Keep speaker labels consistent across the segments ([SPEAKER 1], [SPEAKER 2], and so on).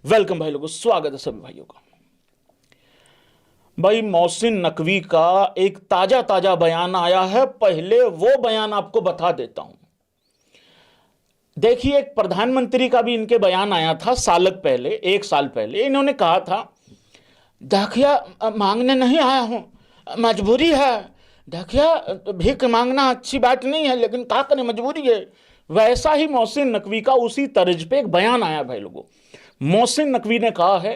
[SPEAKER 1] Welcome भाई लोगों, स्वागत है सभी भाइयों का। भाई मोहसिन नकवी का एक ताजा ताजा बयान आया है। पहले वो बयान आपको बता देता हूं। देखिए, एक प्रधानमंत्री का भी इनके बयान आया था सालक पहले, 1 साल पहले। इन्होंने कहा था, देखिए मांगने नहीं आया हूं, मजबूरी है। देखिए भीख मांगना अच्छी बात नहीं है, लेकिन क्या करें, मजबूरी है। वैसा ही मोहसिन नकवी का उसी तर्ज पे एक बयान आया भाई लोगों। मोहसिन नकवी ने कहा है,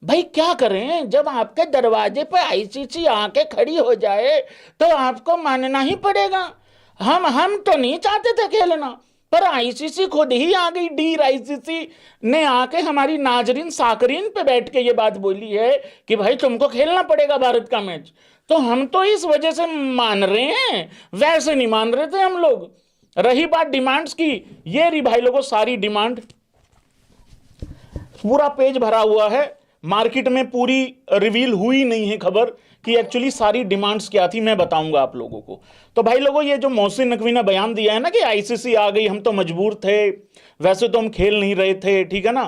[SPEAKER 1] भाई क्या करें, जब आपके दरवाजे पे आईसीसी आके खड़ी हो जाए तो आपको मानना ही पड़ेगा। हम तो नहीं चाहते थे खेलना, पर आईसीसी खुद ही आ गई। डी आईसीसी ने आके हमारी नाजरीन साकरीन पे बैठ के ये बात बोली है कि भाई तुमको खेलना पड़ेगा भारत का मैच। तो हम तो इस वजह से मान रहे हैं, वैसे नहीं मान रहे थे हम लोग। रही बात डिमांड्स की, ये रही भाई लोगों सारी डिमांड। पूरा पेज भरा हुआ है। मार्केट में पूरी रिवील हुई नहीं है खबर कि एक्चुअली सारी डिमांड्स क्या थी, मैं बताऊंगा आप लोगों को। तो भाई लोगों, ये जो मोहसिन नकवी ने बयान दिया है ना कि आईसीसी आ गई, हम तो मजबूर थे, वैसे तो हम खेल नहीं रहे थे, ठीक है ना।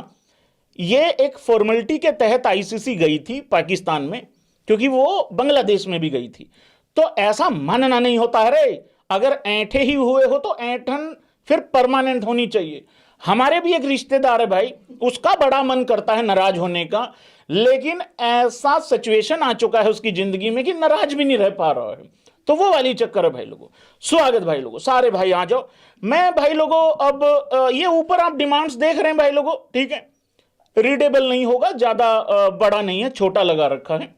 [SPEAKER 1] ये एक फॉर्मेलिटी के तहत आईसीसी गई थी पाकिस्तान में, क्योंकि वो बांग्लादेश में भी गई थी। तो ऐसा मानना नहीं होता है रे। अगर ऐंठे ही हुए हो तो ऐंठन फिर परमानेंट होनी चाहिए। हमारे भी एक रिश्तेदार है भाई, उसका बड़ा मन करता है नाराज होने का, लेकिन ऐसा सिचुएशन आ चुका है उसकी जिंदगी में कि नाराज भी नहीं रह पा रहा है। तो वो वाली चक्कर है भाई लोगों। स्वागत भाई लोगों, सारे भाई आ जाओ। मैं भाई लोगों अब ये ऊपर आप डिमांड्स देख रहे हैं भाई लोगों, ठीक है। रीडेबल नहीं होगा, ज्यादा बड़ा नहीं है, छोटा लगा रखा है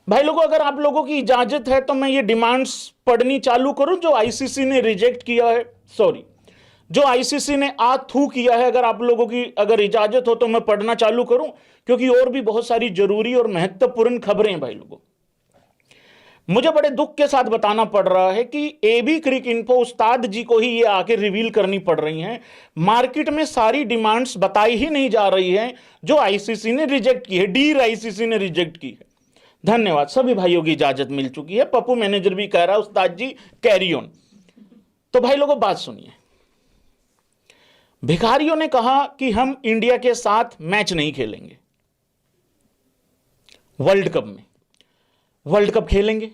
[SPEAKER 1] भाई लोगों। अगर आप लोगों की इजाजत है तो मैं ये डिमांड्स पढ़नी चालू करूं जो आईसीसी ने रिजेक्ट किया है, सॉरी जो आईसीसी ने आ थू किया है। अगर आप लोगों की अगर इजाजत हो तो मैं पढ़ना चालू करूं, क्योंकि और भी बहुत सारी जरूरी और महत्वपूर्ण खबरें हैं भाई लोगों। मुझे बड़े दुख के साथ बताना पड़ रहा है कि एबी क्रिक इन्फो उस्ताद जी को ही ये आके रिवील करनी पड़ रही हैं। मार्केट में सारी डिमांड्स बताई ही नहीं जा रही हैं जो आईसीसी ने रिजेक्ट की है, डी आईसीसी ने रिजेक्ट की है। धन्यवाद, सभी भाइयों की इजाजत मिल चुकी है। पप्पू मैनेजर भी कह रहा है उस्ताद जी कैरी ऑन। तो भाई लोगों बात सुनिए। भिखारियों ने कहा कि हम इंडिया के साथ मैच नहीं खेलेंगे वर्ल्ड कप में, वर्ल्ड कप खेलेंगे।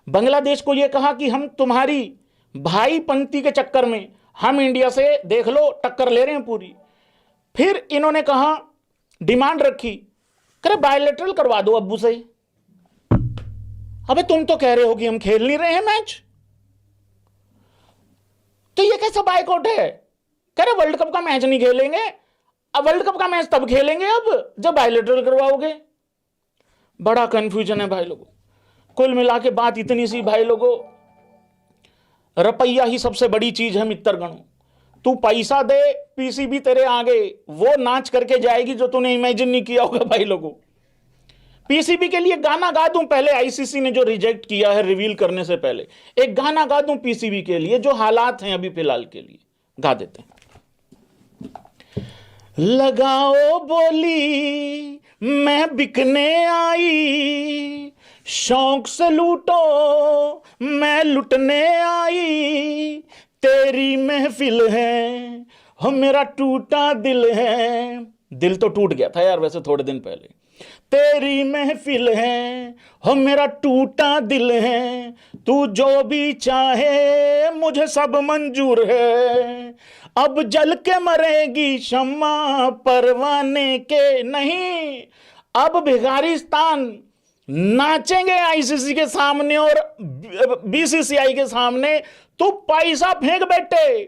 [SPEAKER 1] बांग्लादेश को यह कहा कि हम तुम्हारी भाईपंथी के चक्कर में हम इंडिया से देख लो टक्कर ले रहे हैं पूरी। फिर इन्होंने कहा, डिमांड रखी, करे बायलैटरल करवा दो अब्बू से। अबे तुम तो कह रहे हो कि हम खेल नहीं रहे हैं मैच, तो ये कैसा बायकॉट है। कह रहे वर्ल्ड कप का मैच नहीं खेलेंगे। अब वर्ल्ड कप का मैच तब खेलेंगे अब जब बायलैटरल करवाओगे। बड़ा कंफ्यूजन है भाई लोगों। कुल मिला के बात इतनी सी भाई लोगों, रुपया ही सबसे बड़ी चीज है मित्रगणों। तू पैसा दे, पीसीबी तेरे आगे वो नाच करके जाएगी जो तूने इमेजिन नहीं किया होगा भाई लोगों। पीसीबी के लिए गाना गा दूं पहले, आईसीसी ने जो रिजेक्ट किया है रिवील करने से पहले एक गाना गा दूं पीसीबी के लिए, जो हालात हैं अभी फिलहाल के लिए, गा देते हैं। लगाओ बोली मैं बिकने आई, शौक से लूटो मैं लुटने आई, तेरी महफिल है हो मेरा टूटा दिल है। दिल तो टूट गया था यार वैसे थोड़े दिन पहले। तेरी महफिल है हो मेरा टूटा दिल है, तू जो भी चाहे मुझे सब मंजूर है। अब जल के मरेगी शम्मा परवाने के नहीं। अब भिखारिस्तान नाचेंगे आईसीसी के सामने और बीसीसीआई के सामने। तू पैसा फेंक बैठे।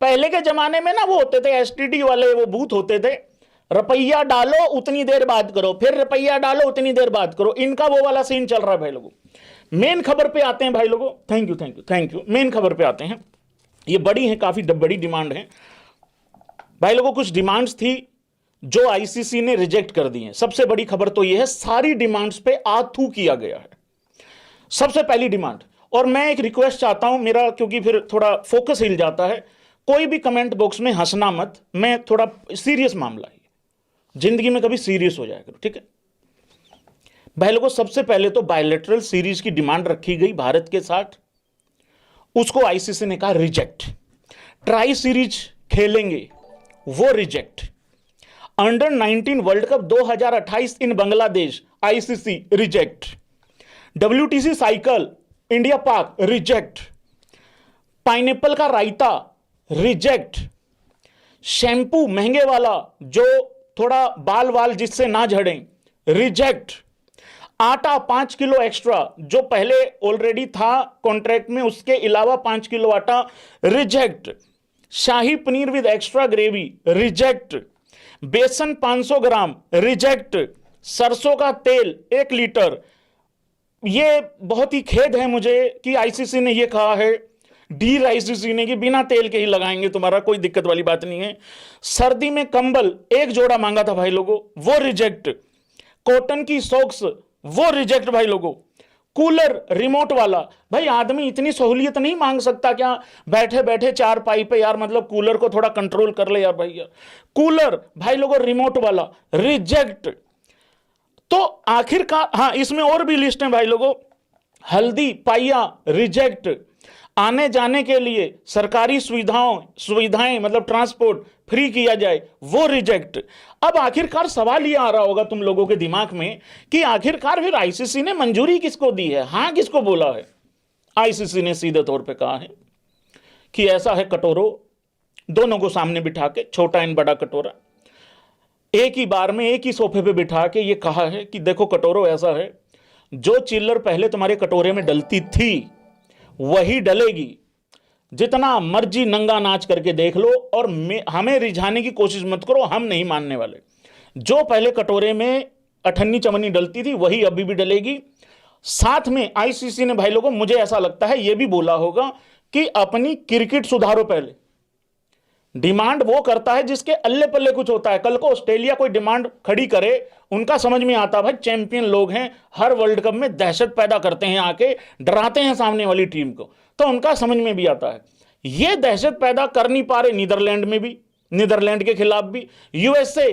[SPEAKER 1] पहले के जमाने में ना वो होते थे एसटीडी वाले, वो बूथ होते थे, रुपया डालो उतनी देर बात करो, फिर रुपया डालो उतनी देर बात करो। इनका वो वाला सीन चल रहा है भाई लोगों। मेन खबर पे आते हैं भाई लोगों। Thank you thank you thank you. Main खबर पे आते हैं। ये बड़ी है, काफी बड़ी डिमांड है भाई लोगों। कुछ डिमांड्स थी जो आईसीसी ने रिजेक्ट कर दी हैं। सबसे बड़ी खबर तो यह है, सारी डिमांड्स पे आथू किया गया है। सबसे पहली डिमांड, और मैं एक रिक्वेस्ट चाहता हूं मेरा, क्योंकि फिर थोड़ा फोकस हिल जाता है, कोई भी कमेंट बॉक्स में हंसना मत, मैं थोड़ा सीरियस मामला है, जिंदगी में कभी सीरियस हो जाया करो, ठीक है भाई लोगों। सबसे पहले तो बायलैटरल सीरीज की डिमांड रखी गई भारत के साथ, उसको आईसीसी ने कहा रिजेक्ट। ट्राई सीरीज खेलेंगे, वो reject. Under 19 world cup 2028 in Bangladesh, ICC reject. WTC cycle India Pak reject. Pineapple का रायता रिजेक्ट। शैम्पू महंगे वाला जो थोड़ा बाल वाल जिससे ना झड़ें रिजेक्ट। आटा 5 किलो एक्स्ट्रा जो पहले ऑलरेडी था कॉन्ट्रैक्ट में, उसके अलावा 5 किलो आटा reject. Shahi paneer with extra gravy reject. बेसन 500 ग्राम रिजेक्ट। सरसों का तेल 1 लीटर। ये बहुत ही खेद है मुझे कि आईसीसी ने ये कहा है, डील आईसीसी ने, कि बिना तेल के ही लगाएंगे तुम्हारा, कोई दिक्कत वाली बात नहीं है। सर्दी में कंबल 1 जोड़ा मांगा था भाई लोगों, वो रिजेक्ट। कॉटन की सॉक्स वो रिजेक्ट भाई लोगों। कूलर रिमोट वाला, भाई आदमी इतनी सहूलियत नहीं मांग सकता क्या, बैठे बैठे चारपाई पे यार, मतलब कूलर को थोड़ा कंट्रोल कर ले यार भाई यार। कूलर भाई लोगों रिमोट वाला रिजेक्ट। तो आखिरकार हाँ, इसमें और भी लिस्ट है भाई लोगों। हल्दी पाइया रिजेक्ट। आने जाने के लिए सरकारी सुविधाएं मतलब ट्रांसपोर्ट फ्री किया जाए वो रिजेक्ट। अब आखिरकार सवाल ये आ रहा होगा तुम लोगों के दिमाग में कि आखिरकार फिर आईसीसी ने मंजूरी किसको दी है, हाँ किसको बोला है। आईसीसी ने सीधे तौर पे कहा है कि ऐसा है कटोरो, दोनों को सामने बिठा के, छोटा एंड बड़ा कटोरा, एक ही बार में एक ही सोफे पे बिठा के ये कहा है कि देखो कटोरो ऐसा है, जो चिल्लर पहले तुम्हारे कटोरे में डलती थी वही डलेगी। जितना मर्जी नंगा नाच करके देख लो और हमें रिझाने की कोशिश मत करो, हम नहीं मानने वाले। जो पहले कटोरे में अठन्नी चवन्नी डलती थी वही अभी भी डलेगी। साथ में आईसीसी ने भाई लोगों, मुझे ऐसा लगता है यह भी बोला होगा कि अपनी क्रिकेट सुधारो। पहले डिमांड वो करता है जिसके अल्ले पल्ले कुछ होता है। कल को ऑस्ट्रेलिया कोई डिमांड खड़ी करे, उनका समझ में आता, भाई चैंपियन लोग हैं, हर वर्ल्ड कप में दहशत पैदा करते हैं, आके डराते हैं सामने वाली टीम को, तो उनका समझ में भी आता है। ये दहशत पैदा कर नहीं पा रहे नीदरलैंड में भी, नीदरलैंड के खिलाफ भी, यूएसए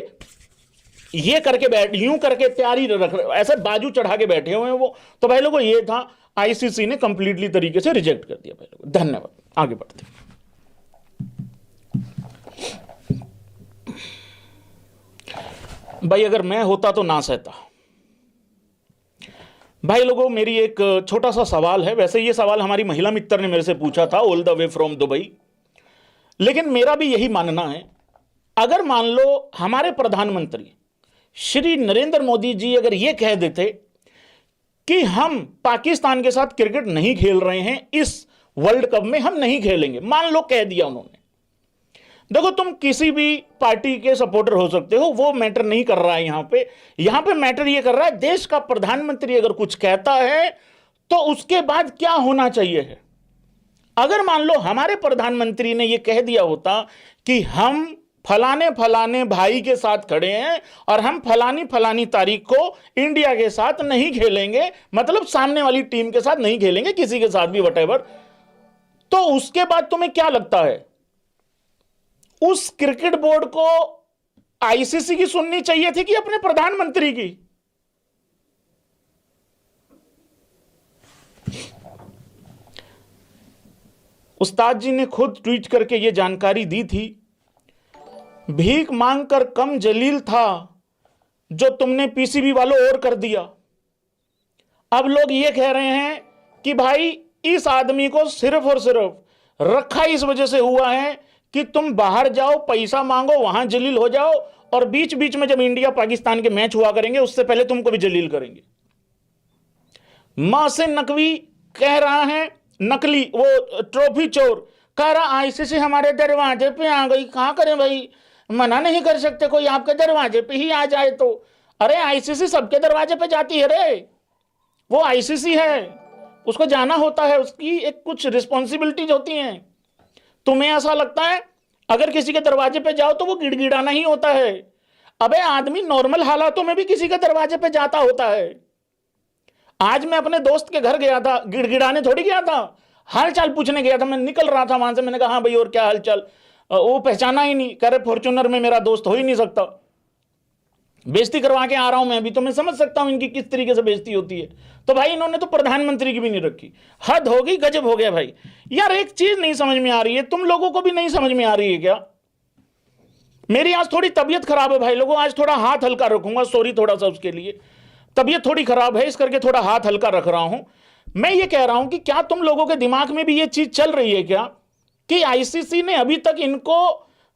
[SPEAKER 1] ये करके यूं करके तैयारी रख रहे, ऐसे बाजू चढ़ा के बैठे हुए हैं वो। तो भाई लोगों ये था, आईसीसी ने कंप्लीटली तरीके से रिजेक्ट कर दिया भाई लोगों। धन्यवाद, आगे बढ़ते हैं। भाई अगर मैं होता तो ना सहता। भाई लोगों मेरी एक छोटा सा सवाल है, वैसे ये सवाल हमारी महिला मित्र ने मेरे से पूछा था all the way from Dubai, लेकिन मेरा भी यही मानना है, अगर मान लो हमारे प्रधानमंत्री श्री नरेंद्र मोदी जी अगर ये कह देते कि हम पाकिस्तान के साथ क्रिकेट नहीं खेल रहे हैं, इस वर्ल्ड कप में हम नहीं खेलेंगे, मान लो कह दिया उन्होंने। देखो तुम किसी भी पार्टी के सपोर्टर हो सकते हो, वो मैटर नहीं कर रहा है यहां पे मैटर ये कर रहा है, देश का प्रधानमंत्री अगर कुछ कहता है तो उसके बाद क्या होना चाहिए है। अगर मान लो हमारे प्रधानमंत्री ने ये कह दिया होता कि हम फलाने फलाने भाई के साथ खड़े हैं और हम फलानी फलानी तारीख को इंडिया के साथ नहीं खेलेंगे, मतलब सामने वाली टीम के साथ नहीं खेलेंगे, किसी के साथ भी वटेवर, तो उसके बाद तुम्हें क्या लगता है उस क्रिकेट बोर्ड को आईसीसी की सुननी चाहिए थी कि अपने प्रधानमंत्री की? उस्ताद जी ने खुद ट्वीट करके यह जानकारी दी थी, भीख मांगकर कम जलील था जो तुमने पीसीबी वालों और कर दिया। अब लोग ये कह रहे हैं कि भाई इस आदमी को सिर्फ और सिर्फ रखा इस वजह से हुआ है कि तुम बाहर जाओ, पैसा मांगो, वहां जलील हो जाओ, और बीच बीच में जब इंडिया पाकिस्तान के मैच हुआ करेंगे उससे पहले तुमको भी जलील करेंगे। मोहसिन नकवी कह रहा है, नकली वो ट्रॉफी चोर कह रहा आईसीसी हमारे दरवाजे पे आ गई। कहां करें भाई, मना नहीं कर सकते, कोई आपके दरवाजे पे ही आ जाए तो। अरे आईसीसी सबके दरवाजे पे जाती है रे, वो आईसीसी है, उसको जाना होता है, उसकी एक कुछ रिस्पॉन्सिबिलिटीज होती हैं। तुम्हें ऐसा लगता है अगर किसी के दरवाजे पे जाओ तो वो गिड़गिड़ाना ही होता है? अबे आदमी नॉर्मल हालातों में भी किसी के दरवाजे पे जाता होता है। आज मैं अपने दोस्त के घर गया था, गिड़गिड़ाने थोड़ी गया था, हाल चाल पूछने गया था। मैं निकल रहा था वहां से, मैंने कहा हाँ भाई और क्या हाल चाल, वो पहचाना ही नहीं, कह रहे फॉर्च्यूनर में मेरा दोस्त हो ही नहीं सकता, बेइज्जती करवा के आ रहा हूं मैं भी। तो मैं समझ सकता हूं इनकी किस तरीके से बेइज्जती होती है। तो भाई इन्होंने तो प्रधानमंत्री की भी नहीं रखी, हद हो गई, गजब हो गया भाई। यार एक चीज नहीं समझ में आ रही है, तुम लोगों को भी नहीं समझ में आ रही है क्या? मेरी आज थोड़ी तबीयत खराब है भाई लोगों, आज थोड़ा हाथ हल्का रखूंगा, सॉरी थोड़ा सा उसके लिए, तबीयत थोड़ी खराब है इस करके थोड़ा हाथ हल्का रख रहा हूं। मैं ये कह रहा हूं कि क्या तुम लोगों के दिमाग में भी ये चीज चल रही है क्या कि आईसीसी ने अभी तक इनको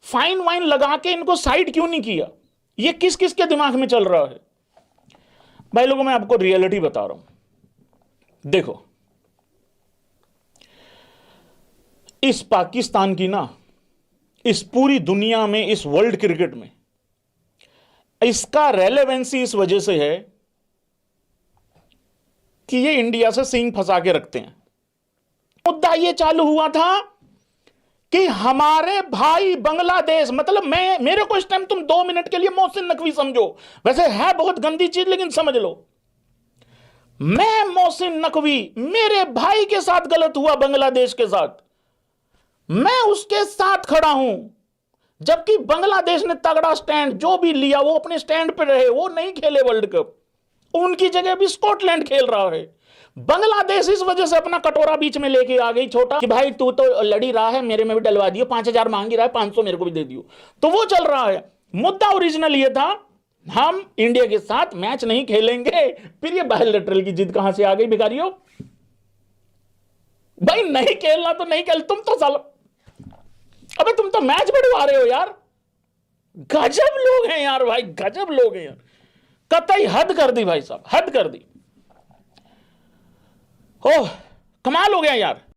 [SPEAKER 1] फाइन वाइन लगा के इनको साइड क्यों नहीं किया? ये किस किस के दिमाग में चल रहा है भाई लोगों? मैं आपको रियलिटी बता रहा हूं। देखो, इस पाकिस्तान की ना, इस पूरी दुनिया में, इस वर्ल्ड क्रिकेट में इसका रेलेवेंसी इस वजह से है कि ये इंडिया से सींग फंसा के रखते हैं। मुद्दा ये चालू हुआ था कि हमारे भाई बांग्लादेश, मतलब मेरे को इस टाइम तुम 2 मिनट के लिए मोहसिन नकवी समझो, वैसे है बहुत गंदी चीज लेकिन समझ लो, मैं मोहसिन नकवी, मेरे भाई के साथ गलत हुआ बांग्लादेश के साथ, मैं उसके साथ खड़ा हूं, जबकि बांग्लादेश ने तगड़ा स्टैंड जो भी लिया वो अपने स्टैंड पे रहे, वो नहीं खेले वर्ल्ड कप, उनकी जगह भी स्कॉटलैंड खेल रहा है। बांग्लादेश इस वजह से अपना कटोरा बीच में लेके आ गई छोटा कि भाई तू तो लड़ी रहा है, मेरे में भी डलवा दियो, 5,000 मांगी रहा है, 500 मेरे को भी दे दियो, तो वो चल रहा है। मुद्दा ओरिजिनल ये था हम इंडिया के साथ मैच नहीं खेलेंगे, फिर ये बायलैटरल की जिद कहां से आ गई भिखारियों? भाई नहीं खेलना तो नहीं खेल, तुम तो साला, अबे तुम तो मैच बढ़वा रहे हो यार, गजब लोग हैं यार भाई, गजब लोग हैं यार, कतई हद कर दी भाई साहब, हद कर दी। ओह कमाल हो गया यार।